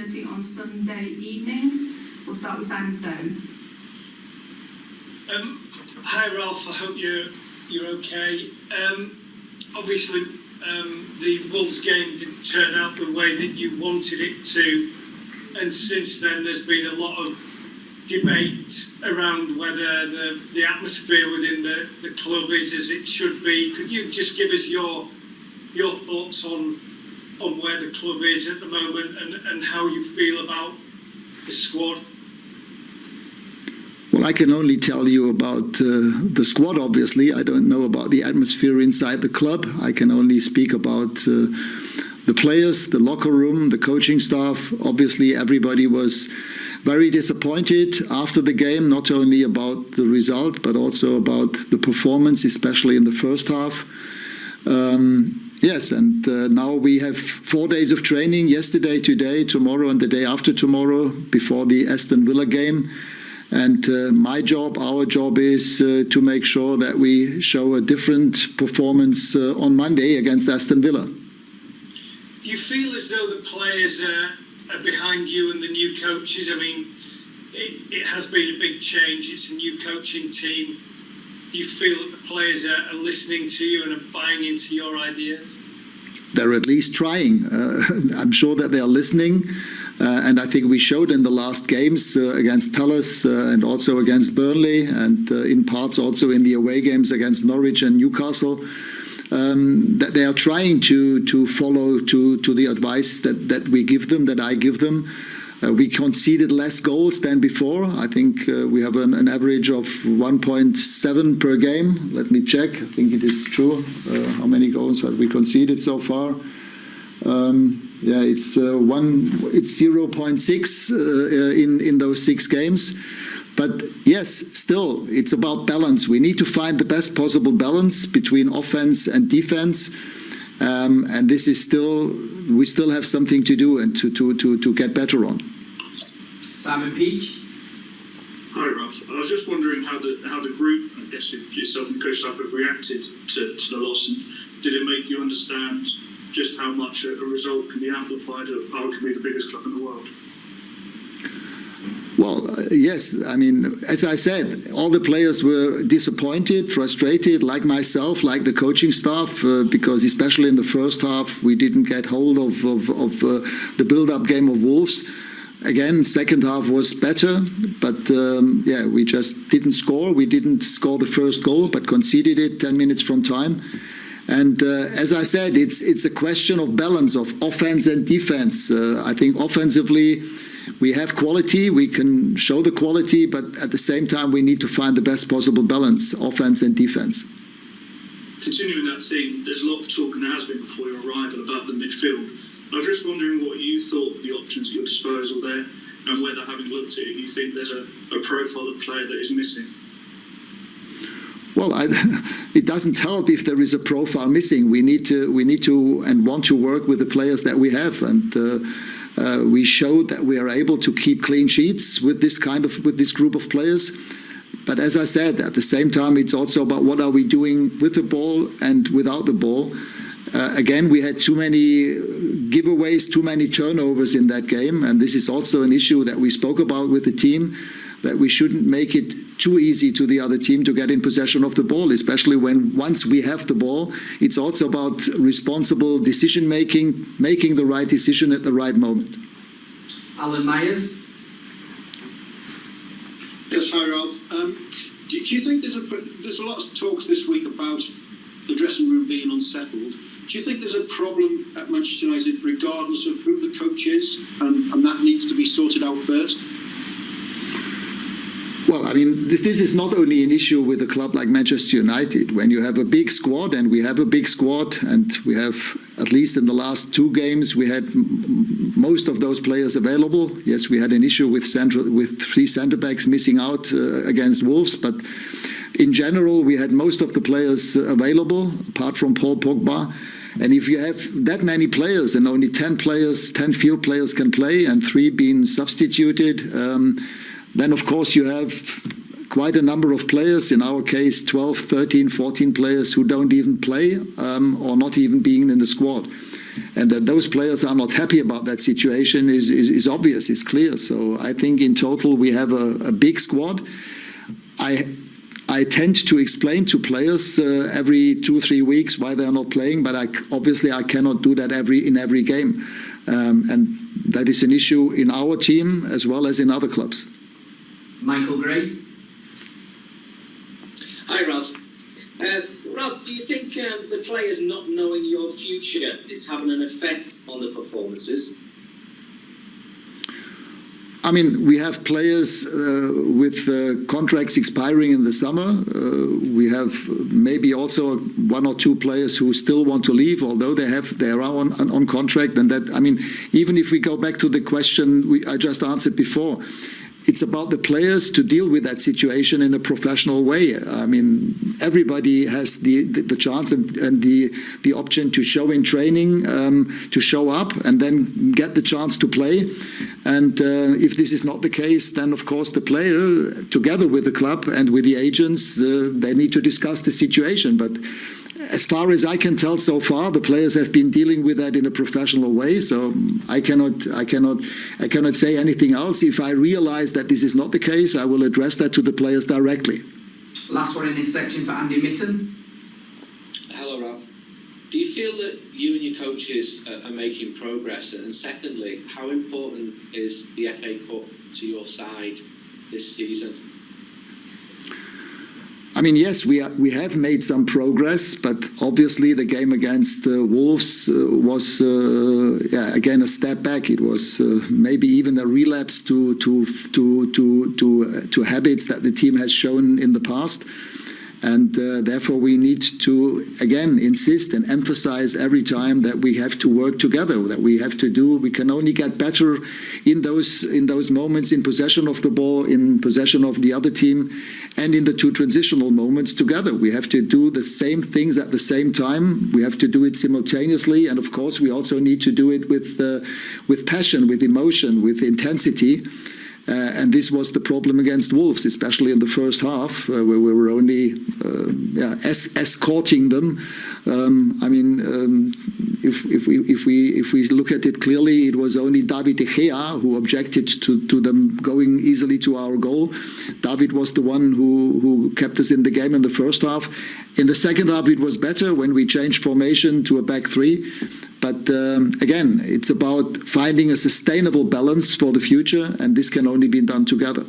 availability on Sunday evening? We'll start with Simon Stone. Hi Ralf, I hope you're okay. Obviously, the Wolves game didn't turn out the way that you wanted it to, and since then there's been a lot of debate around whether the atmosphere within the club is as it should be. Could you just give us your thoughts on where the club is at the moment and how you feel about the squad? Well, I can only tell you about the squad, obviously. I don't know about the atmosphere inside the club. I can only speak about the players, the locker room, the coaching staff. Obviously, everybody was very disappointed after the game, not only about the result, but also about the performance, especially in the first half. Yes, and now we have 4 days of training, yesterday, today, tomorrow, and the day after tomorrow, before the Aston Villa game. And my job, our job is to make sure that we show a different performance on Monday against Aston Villa. Do you feel as though the players are behind you and the new coaches? I mean, it has been a big change. It's a new coaching team. Do you feel that the players are listening to you and are buying into your ideas? They're at least trying. I'm sure that they are listening. And I think we showed in the last games against Palace and also against Burnley, and in parts also in the away games against Norwich and Newcastle, that they are trying to follow to the advice that we give them, that I give them. We conceded less goals than before. I think we have an average of 1.7 per game. Let me check. I think it is true. How many goals have we conceded so far? Yeah, it's 0.6 in those 6 games. But yes, still, it's about balance. We need to find the best possible balance between offense and defense. And this is we still have something to do and to get better on. Simon Peach. Hi Ralf. I was just wondering how the group, I guess yourself and coach staff, have reacted to the loss, and did it make you understand just how much a result can be amplified at arguably the biggest club in the world? Well, yes. I mean, as I said, all the players were disappointed, frustrated, like myself, like the coaching staff, because especially in the first half, we didn't get hold of the build-up game of Wolves. Again, second half was better, but yeah, we just didn't score. We didn't score the first goal, but conceded it 10 minutes from time. And as I said, it's a question of balance of offense and defense. I think offensively we have quality, we can show the quality, but at the same time we need to find the best possible balance, offense and defense. Continuing that theme, there's a lot of talk, and there has been before your arrival, about the midfield. I was just wondering what you thought of the options at your disposal there, and whether, having looked at it, you think there's a profile of player that is missing. Well, it doesn't help if there is a profile missing. We need to and want to work with the players that we have, and we showed that we are able to keep clean sheets with this group of players. But as I said, at the same time, it's also about what are we doing with the ball and without the ball. Again, we had too many giveaways, too many turnovers in that game, and this is also an issue that we spoke about with the team, that we shouldn't make it too easy to the other team to get in possession of the ball, especially when once we have the ball, it's also about responsible decision making, making the right decision at the right moment. Alan Myers. Yes, hi Ralf. Do you think there's a lot of talk this week about the dressing room being unsettled? Do you think there's a problem at Manchester United regardless of who the coach is, and that needs to be sorted out first? Well, I mean, this is not only an issue with a club like Manchester United. When you have a big squad, and we have a big squad, and we have, at least in the last 2 games, we had most of those players available. Yes, we had an issue with 3 centre-backs missing out against Wolves, but in general, we had most of the players available, apart from Paul Pogba. And if you have that many players and only 10 field players can play, and 3 being substituted, then of course you have quite a number of players, in our case 12, 13, 14 players who don't even play or not even being in the squad. And that those players are not happy about that situation is obvious, is clear. So I think in total we have a big squad. I tend to explain to players every 2-3 weeks why they are not playing, but obviously I cannot do that in every game. And that is an issue in our team as well as in other clubs. Michael Gray. Hi, Ralf. Ralf, do you think the players not knowing your future is having an effect on the performances? I mean, we have players with contracts expiring in the summer. We have maybe also 1 or 2 players who still want to leave, although they are on contract. And that, I mean, even if we go back to the question I just answered before, it's about the players to deal with that situation in a professional way. I mean, everybody has the chance and the option to show in training, to show up and then get the chance to play. And if this is not the case, then of course the player, together with the club and with the agents, they need to discuss the situation. But as far as I can tell so far, the players have been dealing with that in a professional way. So I cannot say anything else. If I realize that this is not the case, I will address that to the players directly. Last one in this section for Andy Mitten. Hello, Ralf. Do you feel that you and your coaches are making progress? And secondly, how important is the FA Cup to your side this season? I mean, yes, we have made some progress, but obviously the game against Wolves was again a step back. It was maybe even a relapse to habits that the team has shown in the past. And therefore, we need to, again, insist and emphasize every time that we have to work together, that we have to do. We can only get better in those moments, in possession of the ball, in possession of the other team, and in the 2 transitional moments together. We have to do the same things at the same time. We have to do it simultaneously. And of course, we also need to do it with passion, with emotion, with intensity. And this was the problem against Wolves, especially in the first half, where we were only escorting them. I mean, if we look at it clearly, it was only David De Gea who objected to them going easily to our goal. David was the one who kept us in the game in the first half. In the second half, it was better when we changed formation to a back 3. But again, it's about finding a sustainable balance for the future, and this can only be done together.